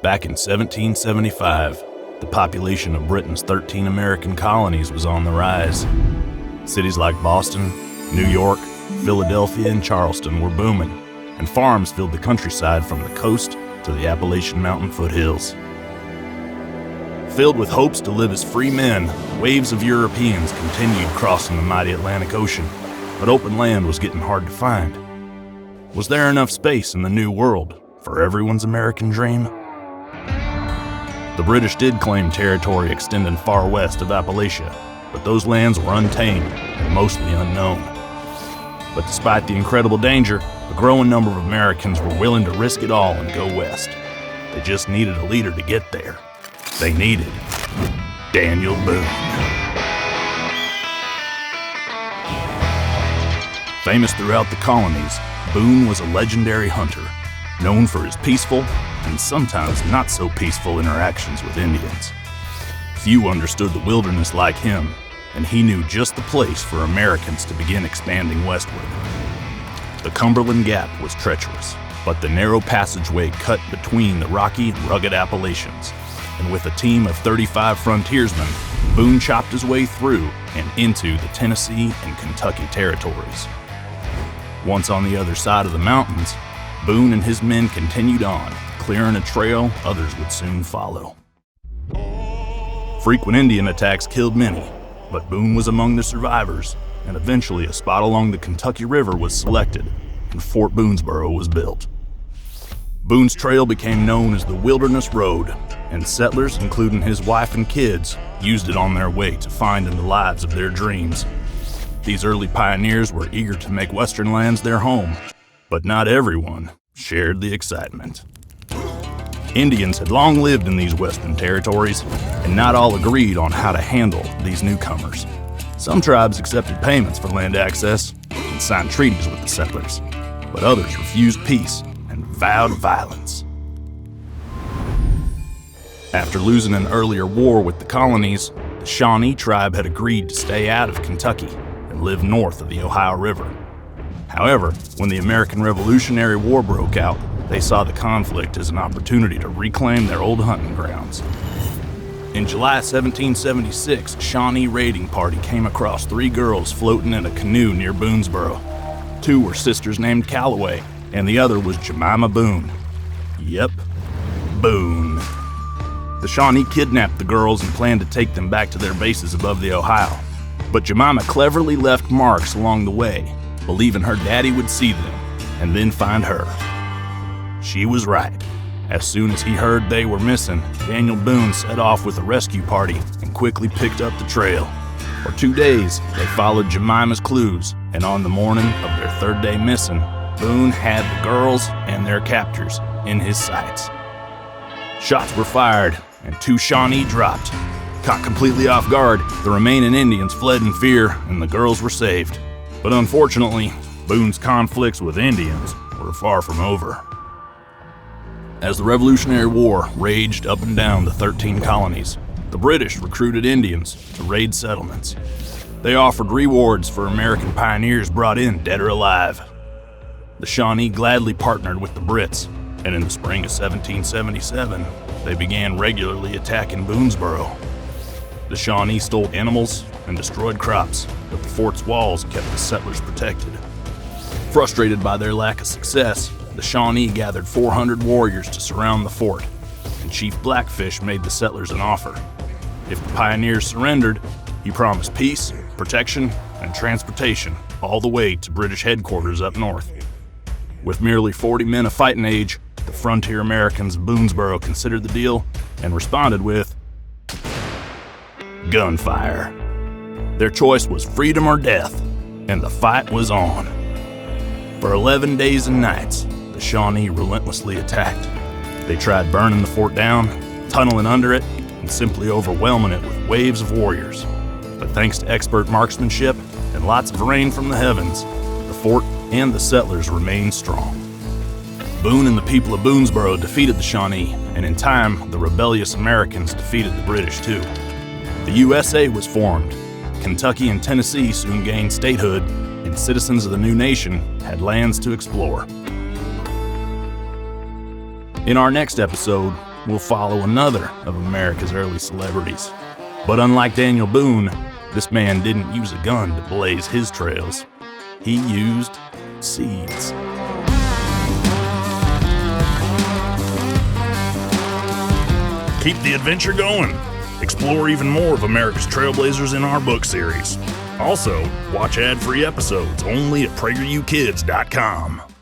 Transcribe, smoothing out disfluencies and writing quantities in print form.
Back in 1775, the population of Britain's 13 American colonies was on the rise. Cities like Boston, New York, Philadelphia, and Charleston were booming, and farms filled the countryside from the coast to the Appalachian Mountain foothills. Filled with hopes to live as free men, waves of Europeans continued crossing the mighty Atlantic Ocean, but open land was getting hard to find. Was there enough space in the New World for everyone's American dream? The British did claim territory extending far west of Appalachia, but those lands were untamed and mostly unknown. But despite the incredible danger, a growing number of Americans were willing to risk it all and go west. They just needed a leader to get there. They needed Daniel Boone. Famous throughout the colonies, Boone was a legendary hunter, known for his peaceful and sometimes not so peaceful interactions with Indians. Few understood the wilderness like him, and he knew just the place for Americans to begin expanding westward. The Cumberland Gap was treacherous, but the narrow passageway cut between the rocky and rugged Appalachians, and with a team of 35 frontiersmen, Boone chopped his way through and into the Tennessee and Kentucky territories. Once on the other side of the mountains, Boone and his men continued on, clearing a trail others would soon follow. Frequent Indian attacks killed many, but Boone was among the survivors, and eventually a spot along the Kentucky River was selected, and Fort Boonesboro was built. Boone's trail became known as the Wilderness Road, and settlers, including his wife and kids, used it on their way to finding the lives of their dreams. These early pioneers were eager to make western lands their home, but not everyone shared the excitement. Indians had long lived in these western territories, and not all agreed on how to handle these newcomers. Some tribes accepted payments for land access and signed treaties with the settlers, but others refused peace and vowed violence. After losing an earlier war with the colonies, the Shawnee tribe had agreed to stay out of Kentucky and live north of the Ohio River. However, when the American Revolutionary War broke out, they saw the conflict as an opportunity to reclaim their old hunting grounds. In July 1776, a Shawnee raiding party came across 3 girls floating in a canoe near Boonesboro. 2 were sisters named Calloway, and the other was Jemima Boone. Yep, Boone. The Shawnee kidnapped the girls and planned to take them back to their bases above the Ohio. But Jemima cleverly left marks along the way, believing her daddy would see them and then find her. She was right. As soon as he heard they were missing, Daniel Boone set off with a rescue party and quickly picked up the trail. For 2 days, they followed Jemima's clues, and on the morning of their 3rd day missing, Boone had the girls and their captors in his sights. Shots were fired, and 2 Shawnee dropped. Caught completely off guard, the remaining Indians fled in fear, and the girls were saved. But unfortunately, Boone's conflicts with Indians were far from over. As the Revolutionary War raged up and down the 13 colonies, the British recruited Indians to raid settlements. They offered rewards for American pioneers brought in dead or alive. The Shawnee gladly partnered with the Brits, and in the spring of 1777, they began regularly attacking Boonesboro. The Shawnee stole animals and destroyed crops, but the fort's walls kept the settlers protected. Frustrated by their lack of success, the Shawnee gathered 400 warriors to surround the fort, and Chief Blackfish made the settlers an offer. If the pioneers surrendered, he promised peace, protection, and transportation all the way to British headquarters up north. With merely 40 men of fighting age, the frontier Americans of Boonesboro considered the deal and responded with gunfire. Their choice was freedom or death, and the fight was on. For 11 days and nights, the Shawnee relentlessly attacked. They tried burning the fort down, tunneling under it, and simply overwhelming it with waves of warriors. But thanks to expert marksmanship and lots of rain from the heavens, the fort and the settlers remained strong. Boone and the people of Boonesboro defeated the Shawnee, and in time, the rebellious Americans defeated the British too. The USA was formed. Kentucky and Tennessee soon gained statehood, and citizens of the new nation had lands to explore. In our next episode, we'll follow another of America's early celebrities. But unlike Daniel Boone, this man didn't use a gun to blaze his trails. He used seeds. Keep the adventure going. Explore even more of America's Trailblazers in our book series. Also, watch ad-free episodes only at PragerUKids.com.